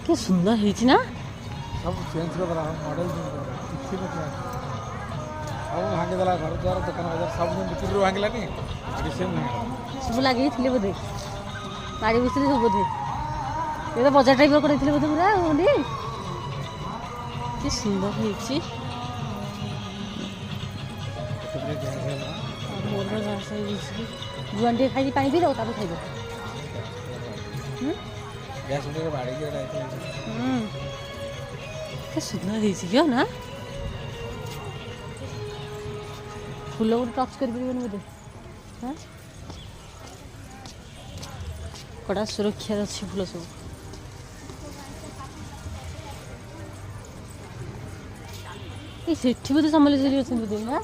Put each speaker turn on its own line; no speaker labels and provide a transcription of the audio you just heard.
के सुंदर है ना
सब चेंज कर मॉडल किसी में सब भांगी देला घर द्वार दुकान बाजार सब बिक्री भांगलानी सेम नहीं
सब लगे थे बोधे गाड़ी बसते सब बोधे ये तो बजार टाइप कर बोधे पूरा होली कि सुंदर है जुआन टे खाई पानी पी दो तब खाइब
गैस में बाड़ी के
के सुंदर है क्यों ना फूल गोटे टच कर बोधे हाँ कड़ा सुरक्षा अच्छी फूल सब ये बोधे समलेश्वरी अच्छे बोधे ना